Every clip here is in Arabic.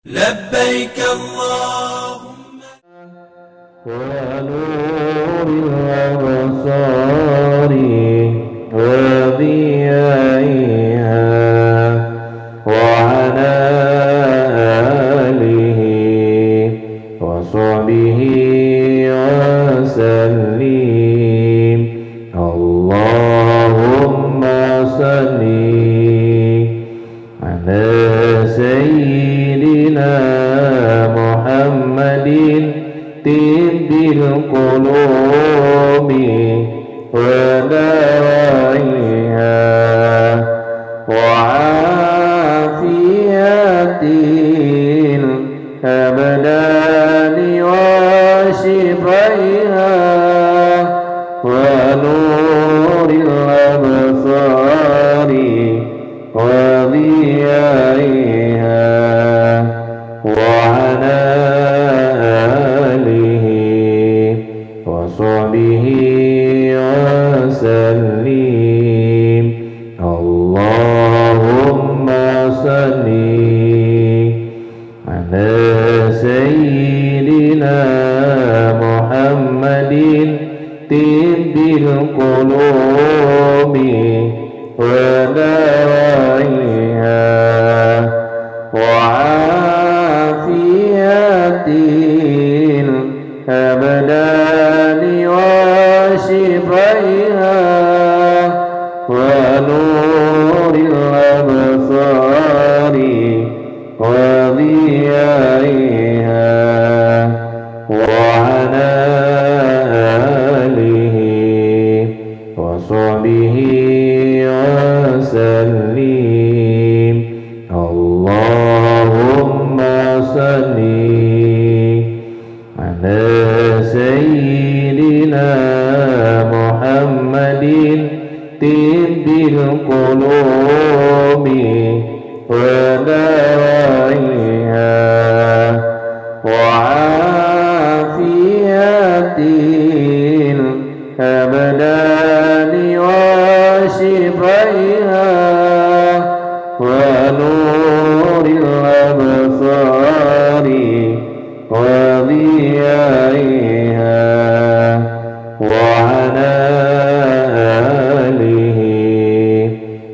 لبيك اللهم ونور الأبصار وضيائها وعلى آله وصحبه وسلم. اللهم صل على سيدنا محمد طب القلوب ودوائها وعافية الأبدان وشفائها ونور الأبصار وضيائها وعلى آله وصحبه وسلم. اللهم صل على سيدنا محمد طب القلوب ودوائها وعافية الأبدان وشفائها ونور الأبصار وضيائها وعلى آله وصحبه وسلم. اللهم صل على سيدنا محمد طب القلوب ودوائها وعافية الأبدان وشفائها ونور الأبصار وضيائها وعلى آله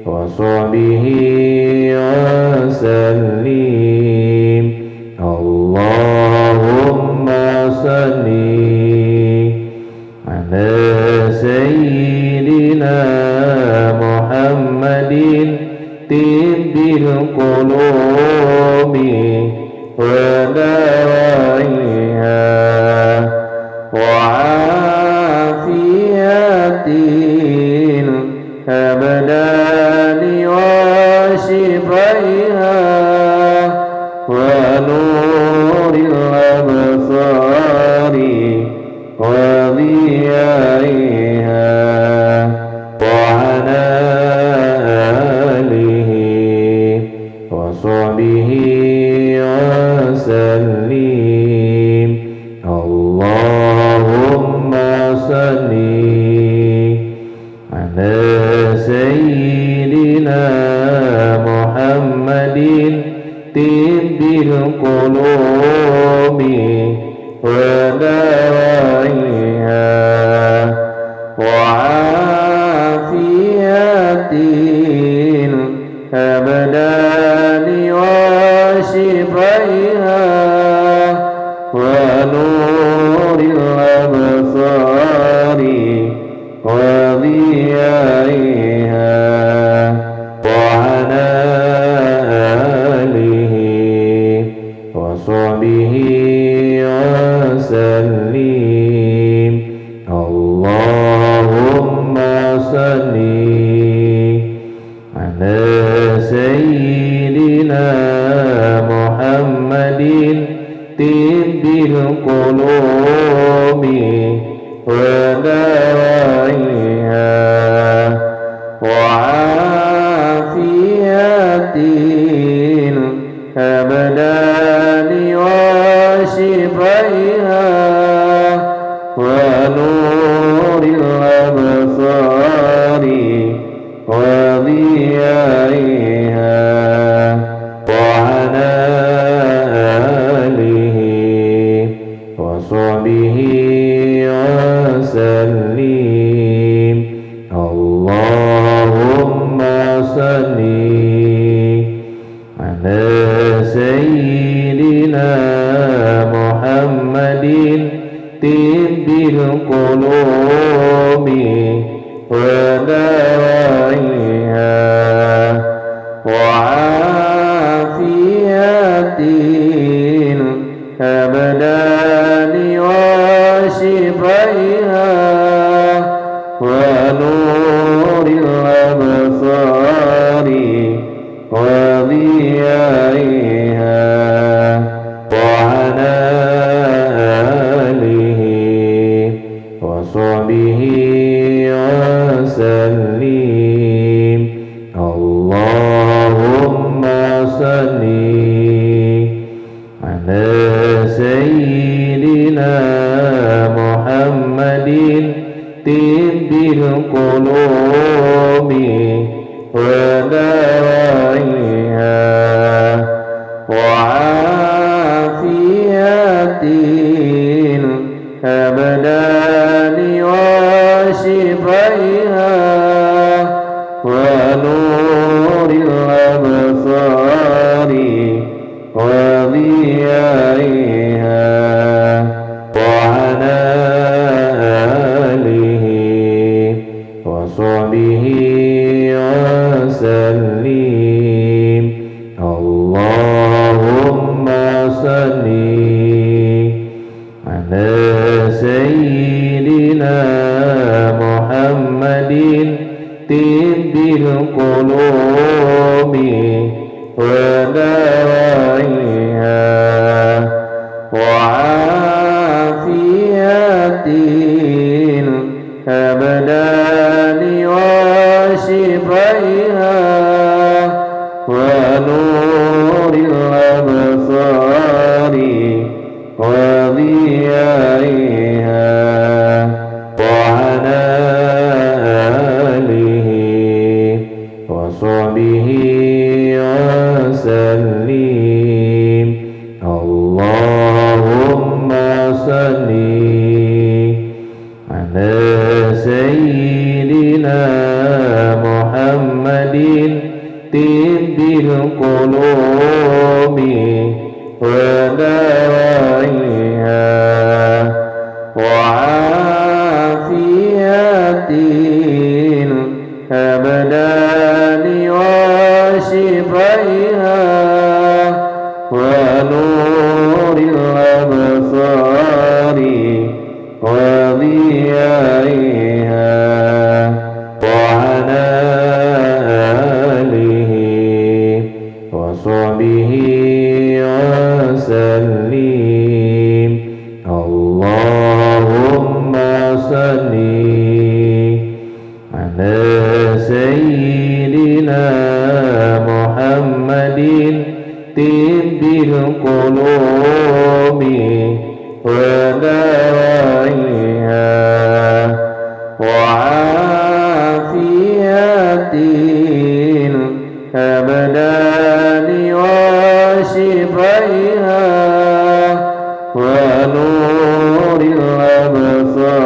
وصحبه وسلم. اللهم صل على سيدنا محمد طب القلوب ودوائها وعافية الأبدان وشفائها ونور الأبصار وضيائها وعلى آله وصحبه وسلم. اللهم صل على سيدنا محمد طب القلوب ودوائها وعافية الأبدان وشفائها ونور الأبصار وضيائها وعلى آله وصحبه وسلم. اللهم صل على سيدنا محمد طب القلوب ودوائها وعافية الأبدان وشفائها ونور الأبصار وضيائها وعلى وصحبه وسلم. اللهم صل على سيدنا محمد طب القلوب ودوائها وعافية الأبدان وشفائها ونور الأبصار وضيائها وعلى آله وصحبه وسلم. اللهم صل على سيدنا محمد طب القلوب ودوائها وعافية الأبدان وشفائها ونور الأبصار وضيائها وعلى آله وصحبه وسلم. اللهم صل على سيدنا محمد طب القلوب ودوائها وعافية الأبدان وشفائها ونور الأبصار وضيائها وعلى آله وصحبه وسلم. اللهم صل على سيدنا محمد طب القلوب ودوائها وعافية الأبدان وشفائها ونور الأبصار وضيائها وعلى آله وصحبه وسلم. اللهم صل على سيدنا محمد طب القلوب ودوائها وعافية الأبدان وشفائها ونور الأبصار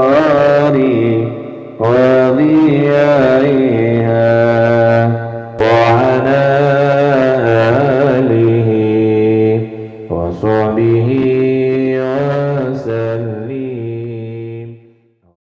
وضيائها وعلى آله وصحبه